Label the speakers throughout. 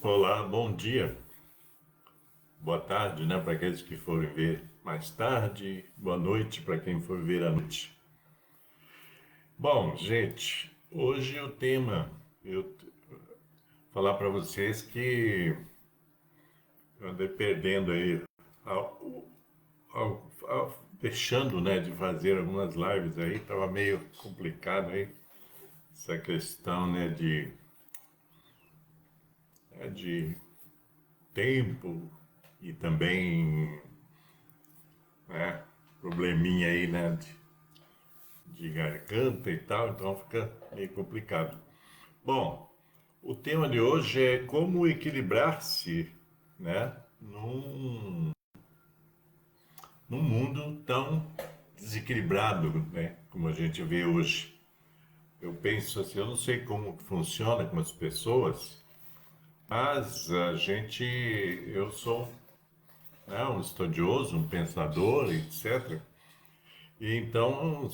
Speaker 1: Olá, bom dia. Boa tarde, né, para aqueles que forem ver mais tarde. Boa noite para quem for ver à noite. Bom, gente, hoje o tema falar para vocês que eu andei perdendo aí, deixando, né, de fazer algumas lives aí, tava meio complicado aí essa questão, né, de tempo e também, né, probleminha aí, né, de garganta e tal, então fica meio complicado. Bom, o tema de hoje é como equilibrar-se, né, num mundo tão desequilibrado, né, como a gente vê hoje. Eu penso assim, eu não sei como funciona com as pessoas, mas eu sou, né, um estudioso, um pensador, etc. E então,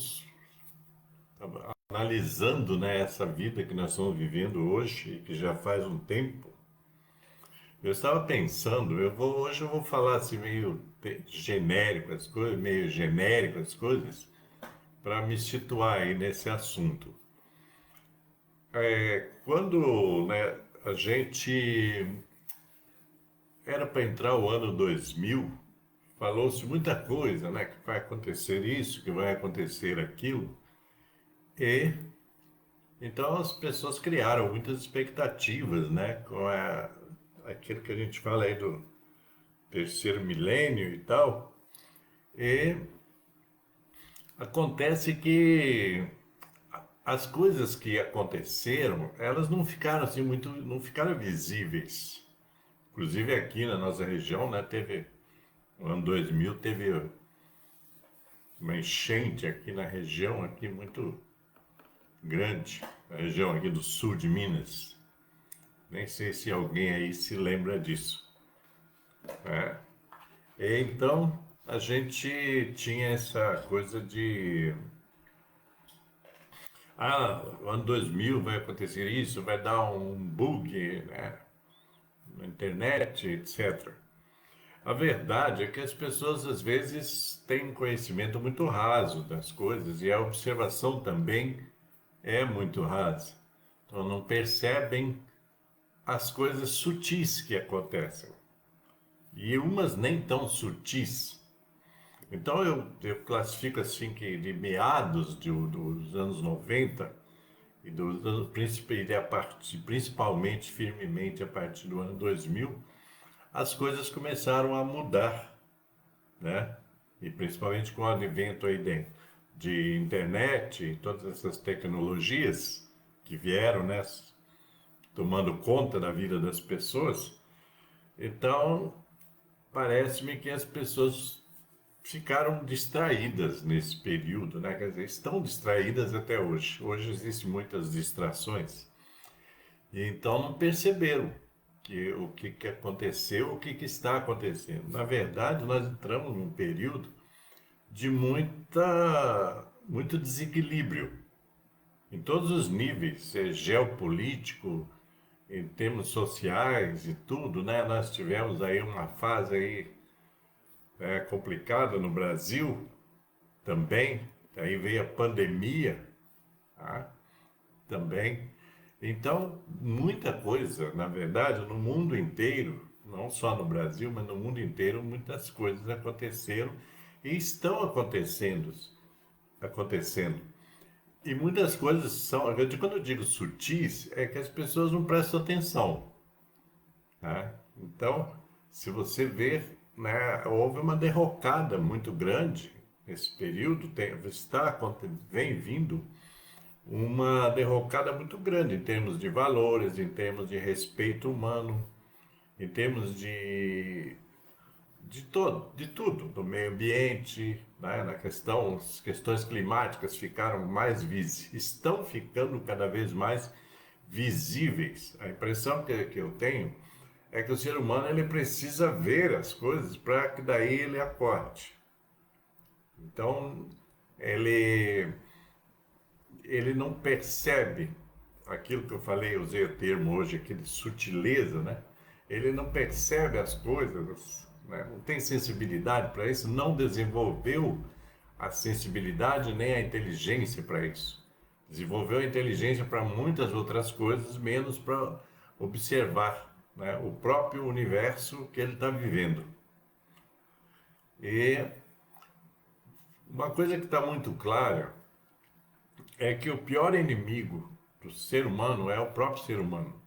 Speaker 1: analisando, né, essa vida que nós estamos vivendo hoje, que já faz um tempo, eu estava pensando, hoje eu vou falar assim genérico as coisas, meio genérico as coisas, para me situar aí nesse assunto. Quando, né, a gente era para entrar o ano 2000, falou-se muita coisa, né, que vai acontecer isso, que vai acontecer aquilo, e então as pessoas criaram muitas expectativas, né, aquilo que a gente fala aí do terceiro milênio e tal. E acontece que as coisas que aconteceram, elas não ficaram assim muito, não ficaram visíveis. Inclusive aqui na nossa região, né, no ano 2000 teve uma enchente aqui na região aqui muito grande, na região aqui do sul de Minas. Nem sei se alguém aí se lembra disso, né? E então a gente tinha essa coisa de o ano 2000 vai acontecer isso, vai dar um bug, né, na internet, etc. A verdade é que as pessoas às vezes têm um conhecimento muito raso das coisas e a observação também é muito rasa. Então não percebem as coisas sutis que acontecem. E umas nem tão sutis. Então eu classifico assim que de meados dos anos 90 principalmente, firmemente, a partir do ano 2000, as coisas começaram a mudar, né? E principalmente com o advento aí de internet e todas essas tecnologias que vieram, né, tomando conta da vida das pessoas. Então, parece-me que as pessoas ficaram distraídas nesse período, né? Quer dizer, estão distraídas até hoje. Hoje existem muitas distrações. E então não perceberam o que aconteceu, que está acontecendo. Na verdade, nós entramos num período de muito desequilíbrio em todos os níveis, geopolítico, em termos sociais e tudo, né? Nós tivemos aí uma fase aí complicada no Brasil também, aí veio a pandemia, tá? Também. Então, muita coisa, na verdade, no mundo inteiro, não só no Brasil, mas no mundo inteiro, muitas coisas aconteceram e estão acontecendo. E muitas coisas quando eu digo sutis, é que as pessoas não prestam atenção, né? Então, se você ver, né, houve uma derrocada muito grande nesse período, vem vindo uma derrocada muito grande em termos de valores, em termos de respeito humano, em termos de tudo, do meio ambiente, né? As questões climáticas estão ficando cada vez mais visíveis. A impressão que eu tenho é que o ser humano ele precisa ver as coisas para que daí ele acorde. Então, ele ele não percebe aquilo que eu falei, usei o termo hoje aqui de sutileza, né? ele não percebe as coisas, né? Não tem sensibilidade para isso, não desenvolveu a sensibilidade nem a inteligência para isso. Desenvolveu a inteligência para muitas outras coisas, menos para observar, né, o próprio universo que ele está vivendo. E uma coisa que está muito clara é que o pior inimigo do ser humano é o próprio ser humano.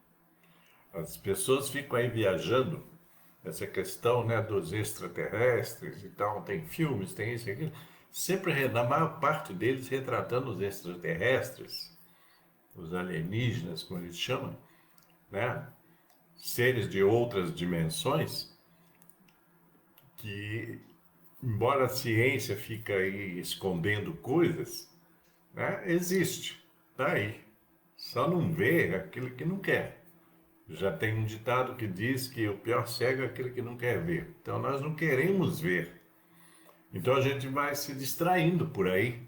Speaker 1: As pessoas ficam aí viajando essa questão, né, dos extraterrestres e tal, tem filmes, tem isso e aquilo, sempre, na maior parte deles, retratando os extraterrestres, os alienígenas, como eles chamam, né, seres de outras dimensões, que, embora a ciência fique aí escondendo coisas, né, existe, tá aí. Só não vê aquilo que não quer. Já tem um ditado que diz que o pior cego é aquele que não quer ver. Então nós não queremos ver. Então a gente vai se distraindo por aí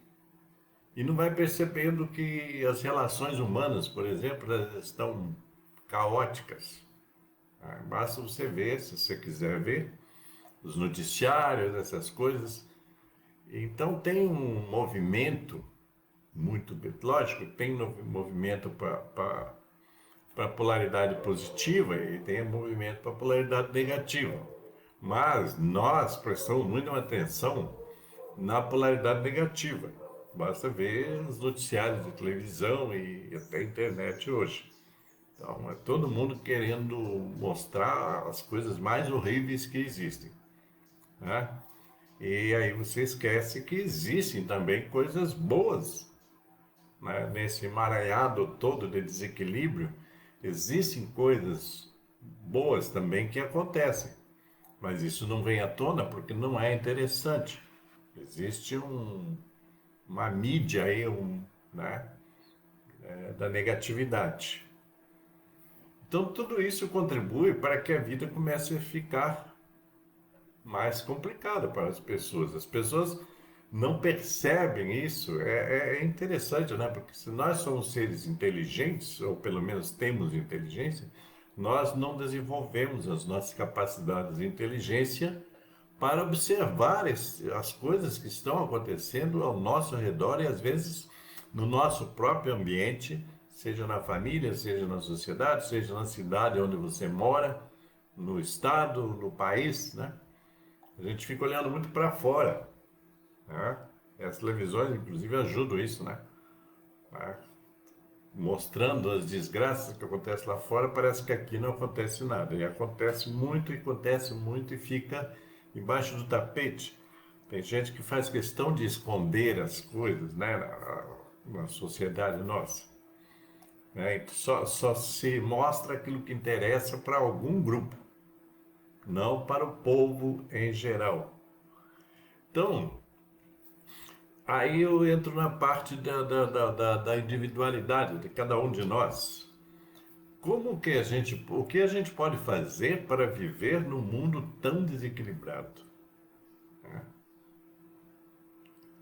Speaker 1: e não vai percebendo que as relações humanas, por exemplo, elas estão caóticas. Basta você ver, se você quiser ver, os noticiários, essas coisas. Então tem um movimento muito, lógico, tem movimento para polaridade positiva e tem movimento para polaridade negativa. Mas nós prestamos muita atenção na polaridade negativa. Basta ver os noticiários de televisão e até internet hoje. Então, é todo mundo querendo mostrar as coisas mais horríveis que existem, né? E aí você esquece que existem também coisas boas, né? Nesse emaranhado todo de desequilíbrio, existem coisas boas também que acontecem. Mas isso não vem à tona porque não é interessante. Existe uma mídia aí, né, da negatividade. Então, tudo isso contribui para que a vida comece a ficar mais complicada para as pessoas. As pessoas não percebem isso. É interessante, né? Porque se nós somos seres inteligentes, ou pelo menos temos inteligência, nós não desenvolvemos as nossas capacidades de inteligência para observar as coisas que estão acontecendo ao nosso redor e às vezes no nosso próprio ambiente, seja na família, seja na sociedade, seja na cidade onde você mora, no estado, no país, né? A gente fica olhando muito para fora, né? E as televisões, inclusive, ajudam isso, né? Mostrando as desgraças que acontecem lá fora, parece que aqui não acontece nada. E acontece muito e fica embaixo do tapete. Tem gente que faz questão de esconder as coisas, né, na sociedade nossa. Né? E só se mostra aquilo que interessa para algum grupo, não para o povo em geral. Então, aí eu entro na parte da individualidade de cada um de nós. O que a gente pode fazer para viver num mundo tão desequilibrado?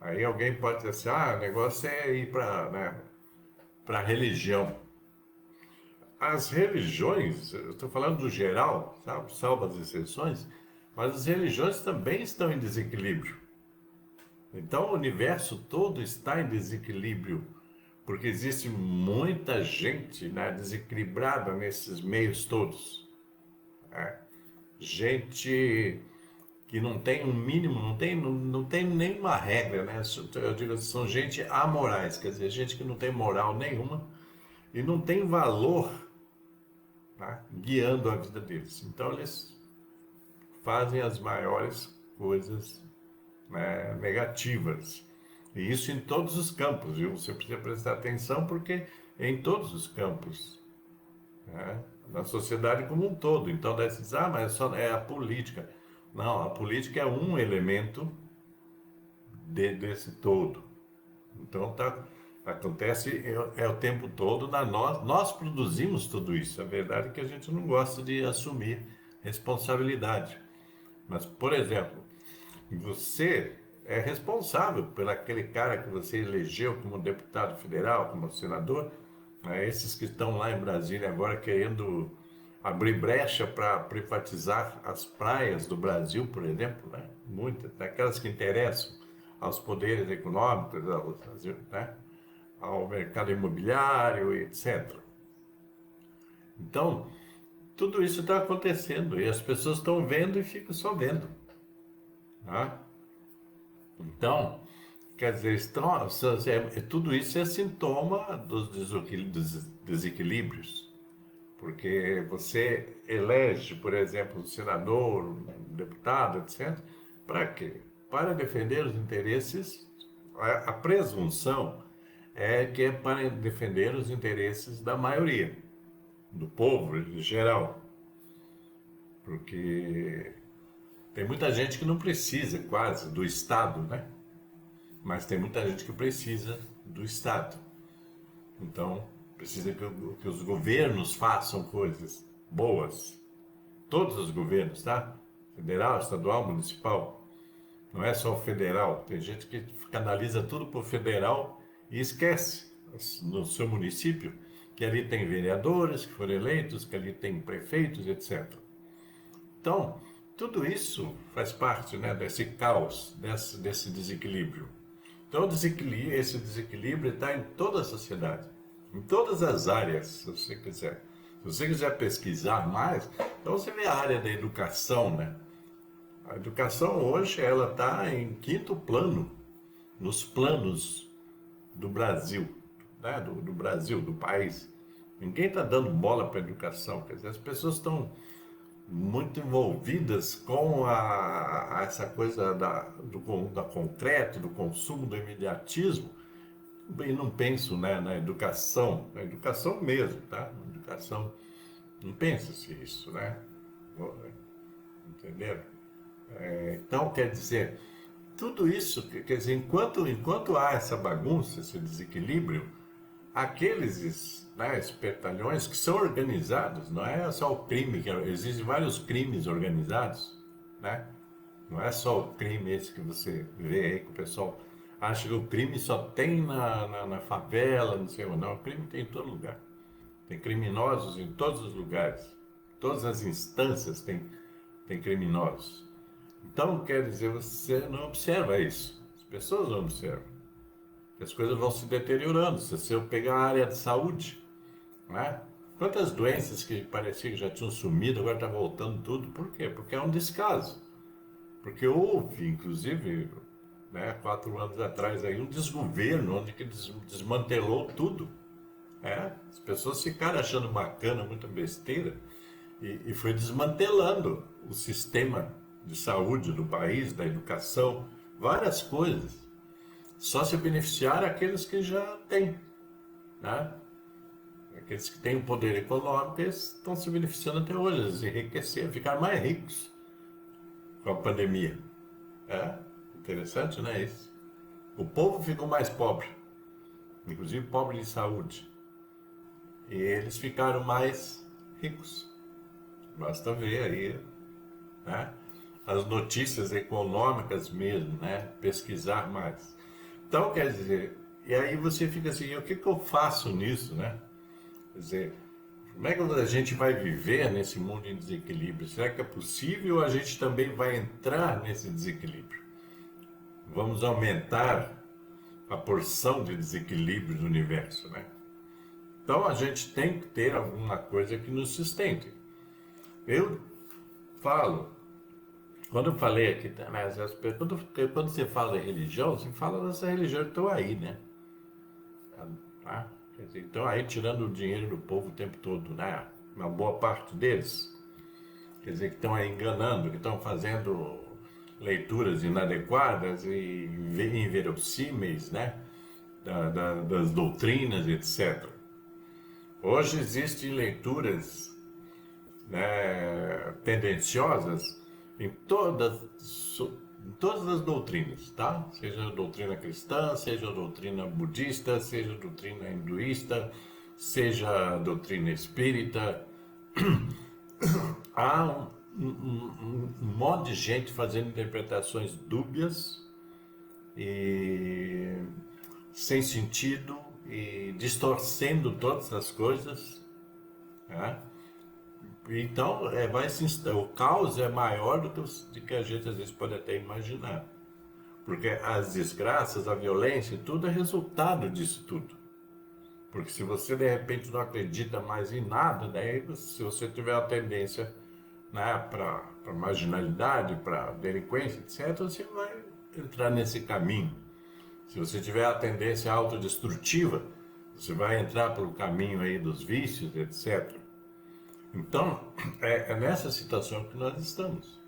Speaker 1: Aí alguém pode dizer assim, o negócio é ir para, né, para a religião. As religiões, eu estou falando do geral, sabe, salvo as exceções, mas as religiões também estão em desequilíbrio. Então o universo todo está em desequilíbrio, porque existe muita gente, né, desequilibrada nesses meios todos. Né? Gente que não tem um mínimo, não tem nenhuma regra, né? Eu digo, são gente amorais, quer dizer, gente que não tem moral nenhuma e não tem valor, tá, guiando a vida deles. Então eles fazem as maiores coisas, né, negativas. E isso em todos os campos, viu? Você precisa prestar atenção porque é em todos os campos, né? Na sociedade como um todo. Então, daí você diz, mas é a política. Não, a política é um elemento desse todo. Então, acontece o tempo todo, nós produzimos tudo isso. A verdade é que a gente não gosta de assumir responsabilidade. Mas, por exemplo, você é responsável por aquele cara que você elegeu como deputado federal, como senador, né? Esses que estão lá em Brasília agora querendo abrir brecha para privatizar as praias do Brasil, por exemplo, né? Muitas, aquelas que interessam aos poderes econômicos, né? Ao mercado imobiliário, etc. Então, tudo isso está acontecendo e as pessoas estão vendo e ficam só vendo. Tá? Então, quer dizer, tudo isso é sintoma dos desequilíbrios, porque você elege, por exemplo, um senador, um deputado, etc., para quê? Para defender os interesses, a presunção é que é para defender os interesses da maioria, do povo em geral, porque tem muita gente que não precisa quase do Estado, né? Mas tem muita gente que precisa do Estado. Então, precisa que os governos façam coisas boas. Todos os governos, tá? Federal, estadual, municipal. Não é só o federal. Tem gente que canaliza tudo para o federal e esquece no seu município que ali tem vereadores que foram eleitos, que ali tem prefeitos, etc. Então, tudo isso faz parte, né, desse caos, desse desequilíbrio. Então, esse desequilíbrio está em toda a sociedade, em todas as áreas, se você quiser. Se você quiser pesquisar mais, então você vê a área da educação, né? A educação hoje ela está em quinto plano, nos planos do Brasil, né? Do Brasil, do país. Ninguém está dando bola para a educação, quer dizer, as pessoas estão muito envolvidas com essa coisa da concreto, do consumo, do imediatismo, e não penso, né, na educação mesmo, tá? Na educação, não pensa-se isso, né? Entenderam? Então, quer dizer, tudo isso, quer dizer, enquanto há essa bagunça, esse desequilíbrio, aqueles, né, espertalhões que são organizados, não é só o crime, existem vários crimes organizados, né? Não é só o crime esse que você vê aí, que o pessoal acha que o crime só tem na favela, não sei onde. Não, o crime tem em todo lugar. Tem criminosos em todos os lugares. Todas as instâncias tem criminosos. Então, quer dizer, você não observa isso. As pessoas não observam. As coisas vão se deteriorando. Se eu pegar a área de saúde, né? Quantas doenças que parecia que já tinham sumido, agora está voltando tudo. Por quê? Porque é um descaso. Porque houve, inclusive, né, 4 anos atrás, aí, um desgoverno onde que desmantelou tudo. As pessoas ficaram achando bacana, muita besteira, e foi desmantelando o sistema de saúde do país, da educação, várias coisas. Só se beneficiaram aqueles que já têm, né? Aqueles que têm o poder econômico, eles estão se beneficiando até hoje, eles enriqueceram, ficaram mais ricos com a pandemia. Interessante, né, isso? O povo ficou mais pobre, inclusive pobre de saúde. E eles ficaram mais ricos. Basta ver aí, né? As notícias econômicas mesmo, né? Pesquisar mais. Então, quer dizer, e aí você fica assim, o que que eu faço nisso, né? Quer dizer, como é que a gente vai viver nesse mundo em desequilíbrio? Será que é possível ou a gente também vai entrar nesse desequilíbrio? Vamos aumentar a porção de desequilíbrio do universo, né? Então a gente tem que ter alguma coisa que nos sustente. Eu falo, quando eu falei aqui, né, quando você fala de religião, você fala dessa religião que estão aí, né? Tá? Quer dizer, estão aí tirando o dinheiro do povo o tempo todo, né? Uma boa parte deles. Quer dizer, que estão aí enganando, que estão fazendo leituras inadequadas e inverossímeis, né? Das doutrinas, etc. Hoje existem leituras, né, tendenciosas em todas as doutrinas, tá? Seja a doutrina cristã, seja a doutrina budista, seja a doutrina hinduísta, seja a doutrina espírita. Há um monte de gente fazendo interpretações dúbias e sem sentido e distorcendo todas as coisas, né? Então, o caos é maior do que a gente às vezes pode até imaginar. Porque as desgraças, a violência, tudo é resultado disso tudo. Porque se você de repente não acredita mais em nada, daí se você tiver a tendência, né, para marginalidade, para delinquência, etc., você vai entrar nesse caminho. Se você tiver a tendência autodestrutiva, você vai entrar pelo caminho aí dos vícios, etc. Então, é nessa situação que nós estamos.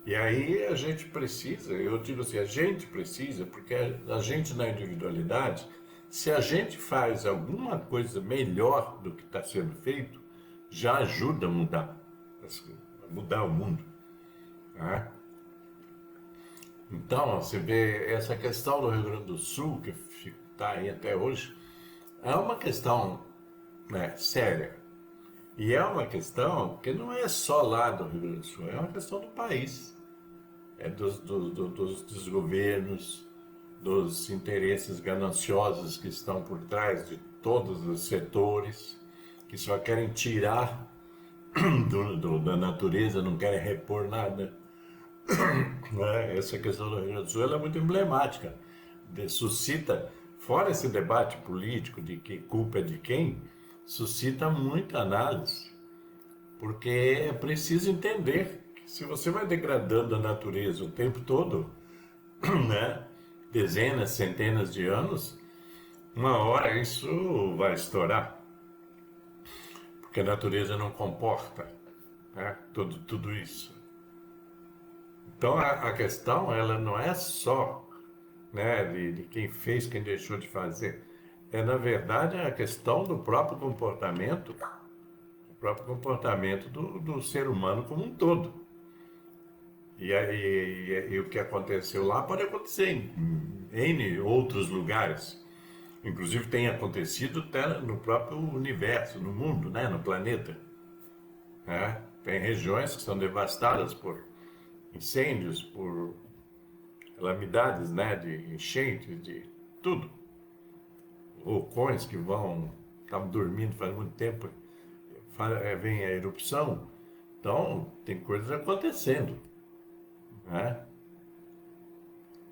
Speaker 1: E aí a gente precisa, eu digo assim, a gente precisa, porque a gente na individualidade, se a gente faz alguma coisa melhor do que está sendo feito, já ajuda a mudar o mundo. Né? Então, você vê essa questão do Rio Grande do Sul, que está aí até hoje, é uma questão, né, séria. E é uma questão que não é só lá do Rio Grande do Sul, é uma questão do país. É dos governos, dos interesses gananciosos que estão por trás de todos os setores, que só querem tirar da natureza, não querem repor nada. Né? Essa questão do Rio Grande do Sul ela é muito emblemática. Suscita, fora esse debate político de que culpa é de quem, suscita muita análise, porque é preciso entender que se você vai degradando a natureza o tempo todo, né, dezenas, centenas de anos, uma hora isso vai estourar, porque a natureza não comporta, né, tudo isso. Então a questão ela não é só, né, de quem fez, quem deixou de fazer, é na verdade a questão do próprio comportamento, do ser humano como um todo. E o que aconteceu lá pode acontecer em N outros lugares. Inclusive tem acontecido até no próprio universo, no mundo, né? No planeta. Né? Tem regiões que são devastadas por incêndios, por calamidades, né? De enchentes, de tudo. Vulcões que estavam dormindo faz muito tempo, vem a erupção. Então, tem coisas acontecendo. Né?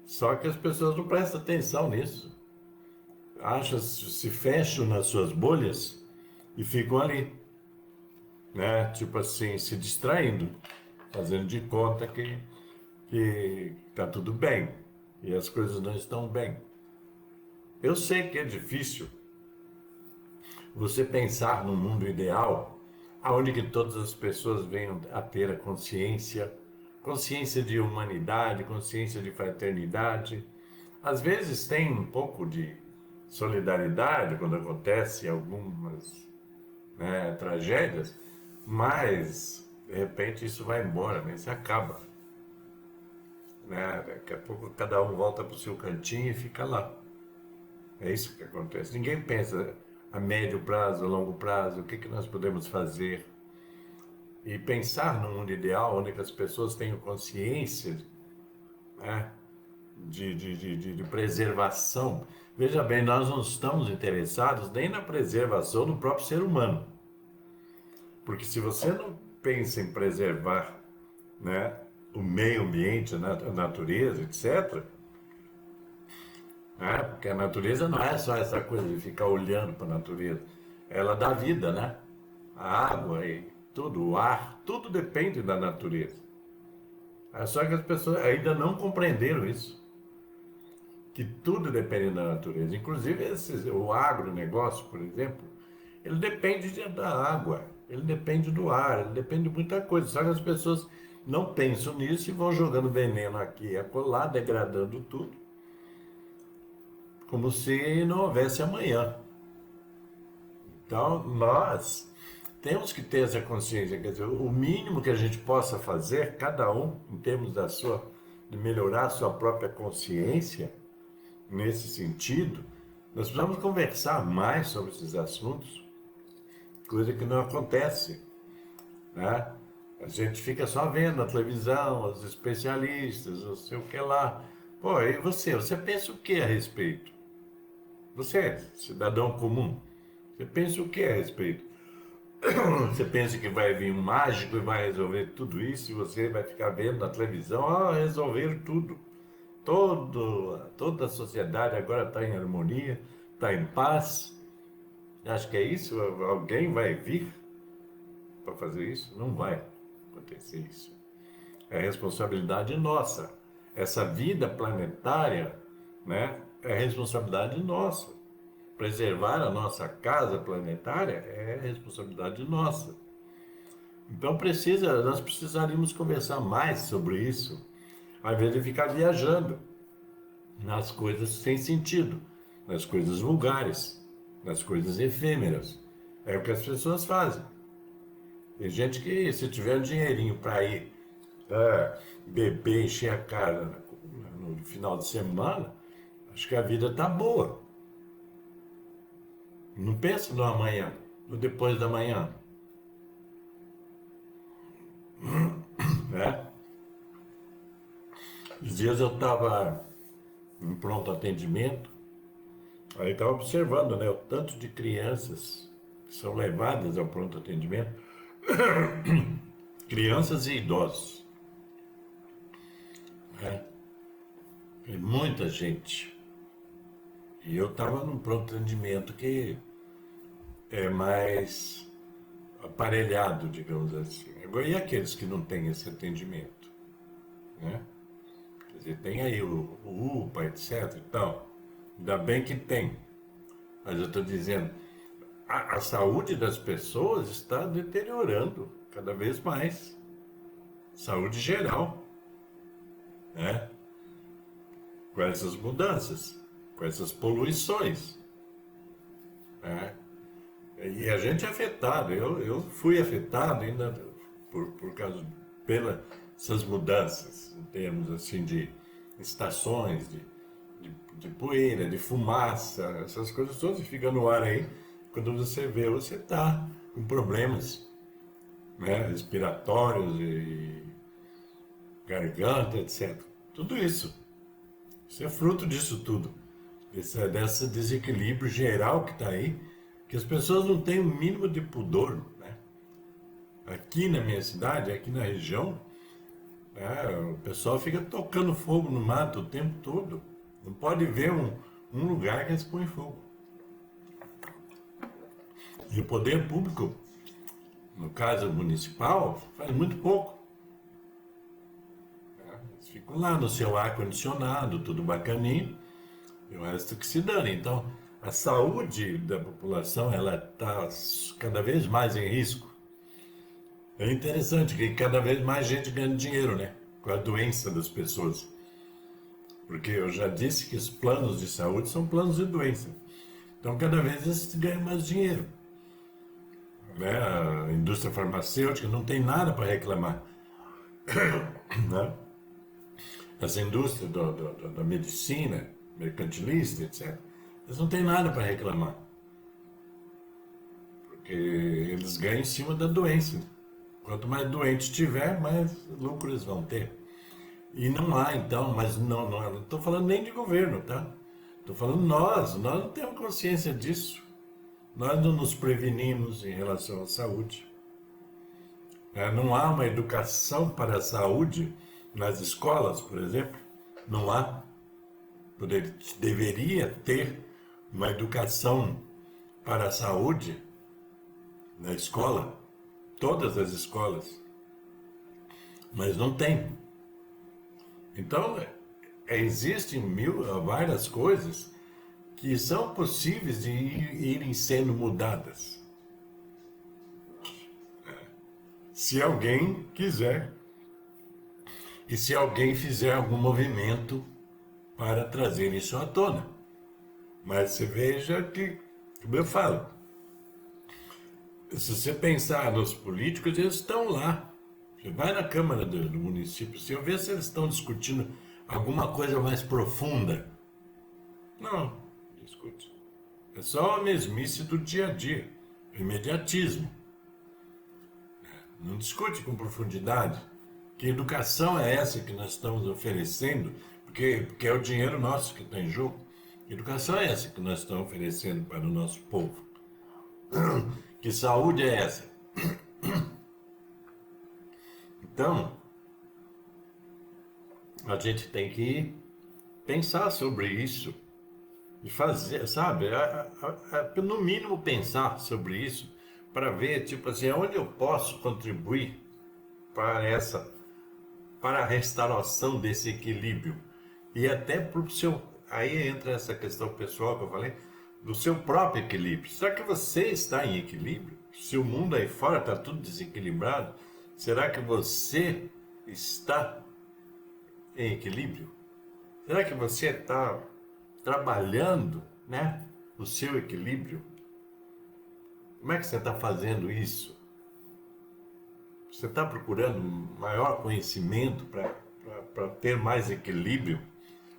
Speaker 1: Só que as pessoas não prestam atenção nisso. Se fecham nas suas bolhas e ficam ali, né? Tipo assim, se distraindo, fazendo de conta que tá tudo bem e as coisas não estão bem. Eu sei que é difícil você pensar num mundo ideal, aonde que todas as pessoas venham a ter a consciência de humanidade, consciência de fraternidade. Às vezes tem um pouco de solidariedade quando acontece algumas, né, tragédias, mas de repente isso vai embora, né? Isso acaba. Né? Daqui a pouco cada um volta para o seu cantinho e fica lá. É isso que acontece. Ninguém pensa a médio prazo, a longo prazo, o que nós podemos fazer. E pensar no mundo ideal, onde as pessoas tenham consciência, né, de preservação. Veja bem, nós não estamos interessados nem na preservação do próprio ser humano. Porque se você não pensa em preservar, né, o meio ambiente, a natureza, etc., né, porque a natureza não é só essa coisa de ficar olhando para a natureza. Ela dá vida, né? A água e tudo, o ar, tudo depende da natureza. É só que as pessoas ainda não compreenderam isso. Que tudo depende da natureza. Inclusive o agronegócio, por exemplo, ele depende da água, ele depende do ar, ele depende de muita coisa. Só que as pessoas não pensam nisso e vão jogando veneno aqui e acolá, degradando tudo, como se não houvesse amanhã. Então, nós temos que ter essa consciência, quer dizer, o mínimo que a gente possa fazer, cada um, em termos de melhorar a sua própria consciência, nesse sentido, nós precisamos conversar mais sobre esses assuntos, coisa que não acontece, né? A gente fica só vendo na televisão, os especialistas, não sei o que lá. Pô, e você pensa o que a respeito? Você, cidadão comum, você pensa o que a respeito? Você pensa que vai vir um mágico e vai resolver tudo isso e você vai ficar vendo na televisão, resolver tudo. Toda a sociedade agora está em harmonia, está em paz. Acho que é isso? Alguém vai vir para fazer isso? Não vai acontecer isso. É responsabilidade nossa. Essa vida planetária, né, é responsabilidade nossa. Preservar a nossa casa planetária é responsabilidade nossa. Então nós precisaríamos conversar mais sobre isso, ao invés de ficar viajando nas coisas sem sentido, nas coisas vulgares, nas coisas efêmeras. É o que as pessoas fazem. Tem gente que, se tiver um dinheirinho para ir beber, encher a cara no final de semana, acho que a vida tá boa. Não pensa no amanhã, no depois da manhã, né? Os dias eu estava em pronto atendimento, aí estava observando, né, o tanto de crianças que são levadas ao pronto atendimento, crianças e idosos, né? E muita gente. E eu estava num pronto atendimento que é mais aparelhado, digamos assim. Agora, e aqueles que não têm esse atendimento, né? Quer dizer, tem aí o UPA, etc. Então, ainda bem que tem. Mas eu estou dizendo, a saúde das pessoas está deteriorando cada vez mais. Saúde geral, né? Com essas mudanças, com essas poluições, né? E a gente é afetado, eu fui afetado ainda por causa, pelas mudanças, em termos assim de estações, de poeira, de fumaça, essas coisas todas que ficam no ar aí. Quando você vê, você está com problemas, né, respiratórios e garganta, etc. Tudo isso. Isso é fruto disso tudo. Desse desequilíbrio geral que está aí, que as pessoas não têm o mínimo de pudor, né? Aqui na minha cidade, aqui na região, o pessoal fica tocando fogo no mato o tempo todo. Não pode ver um lugar que eles põem fogo. E o poder público, no caso municipal, faz muito pouco. Eles ficam lá no seu ar-condicionado, tudo bacaninho, e o resto que se dane. Então, a saúde da população ela está cada vez mais em risco. É interessante que cada vez mais gente ganha dinheiro, né? Com a doença das pessoas. Porque eu já disse que os planos de saúde são planos de doença. Então, cada vez eles ganham mais dinheiro, né? A indústria farmacêutica não tem nada para reclamar, né? Essa indústria da medicina, mercantilista, etc., eles não têm nada para reclamar, porque eles ganham em cima da doença. Quanto mais doente tiver, mais lucro eles vão ter. E não há, então, mas não estou falando nem de governo, tá? Estou falando nós não temos consciência disso. Nós não nos prevenimos em relação à saúde. Não há uma educação para a saúde nas escolas, por exemplo. Não há. Deveria ter uma educação para a saúde na escola, todas as escolas, mas não tem. Então, existem várias coisas que são possíveis de irem sendo mudadas. Se alguém quiser e se alguém fizer algum movimento para trazer isso à tona. Mas você veja que, como eu falo, se você pensar nos políticos, eles estão lá. Você vai na Câmara do município, se eu ver se eles estão discutindo alguma coisa mais profunda. Não, discute. É só a mesmice do dia a dia, o imediatismo. Não discute com profundidade. Que educação é essa que nós estamos oferecendo? Porque é o dinheiro nosso que está em jogo. Que educação é essa que nós estamos oferecendo para o nosso povo? Que saúde é essa Então, a gente tem que pensar sobre isso e fazer, sabe? No mínimo pensar sobre isso para ver, tipo assim, onde eu posso contribuir para para a restauração desse equilíbrio e até para o seu, aí entra essa questão pessoal que eu falei, do seu próprio equilíbrio. Será que você está em equilíbrio? Se o mundo aí fora está tudo desequilibrado, será que você está em equilíbrio? Será que você está trabalhando, né, o seu equilíbrio? Como é que você está fazendo isso? Você está procurando maior conhecimento para ter mais equilíbrio?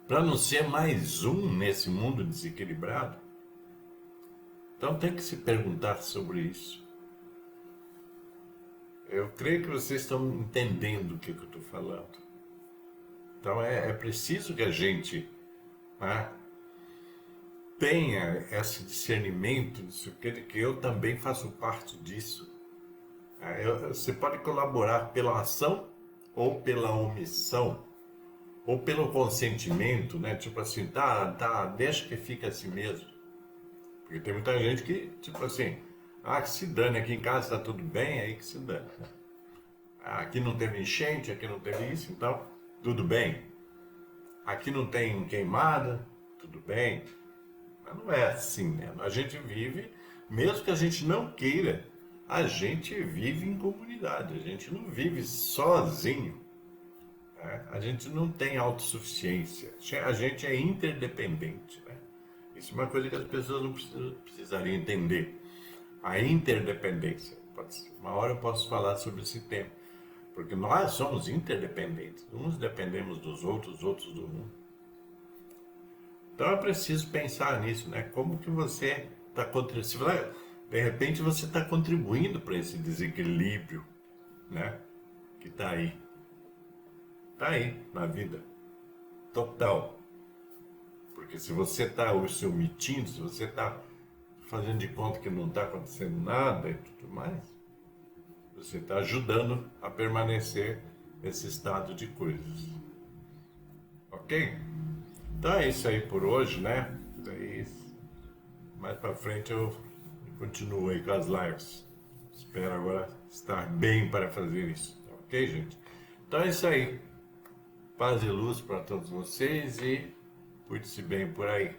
Speaker 1: Para não ser mais um nesse mundo desequilibrado? Então tem que se perguntar sobre isso. Eu creio que vocês estão entendendo o que eu estou falando. Então é preciso que a gente, né, tenha esse discernimento de que eu também faço parte disso. Você pode colaborar pela ação ou pela omissão, ou pelo consentimento, né? Tipo assim, tá, deixa que fica assim mesmo. Porque tem muita gente que, tipo assim, que se dane, aqui em casa está tudo bem, aí que se dane. Aqui não teve enchente, aqui não teve isso, então tudo bem. Aqui não tem queimada, tudo bem. Mas não é assim, né? A gente vive, mesmo que a gente não queira, a gente vive em comunidade, a gente não vive sozinho, né? A gente não tem autossuficiência, a gente é interdependente, né? Isso é uma coisa que as pessoas não precisariam entender. A interdependência. Uma hora eu posso falar sobre esse tema, porque nós somos interdependentes, uns dependemos dos outros, os outros do mundo. Então é preciso pensar nisso, né? Como que você está contribuindo? De repente você está contribuindo para esse desequilíbrio, né? Que está aí na vida, total. Porque se você está se omitindo, se você está fazendo de conta que não está acontecendo nada e tudo mais, você está ajudando a permanecer nesse estado de coisas. Ok? Então é isso aí por hoje, né? Daí, mais pra frente eu continuo aí com as lives. Espero agora estar bem para fazer isso. Ok, gente? Então é isso aí. Paz e luz para todos vocês e cuide-se bem por aí.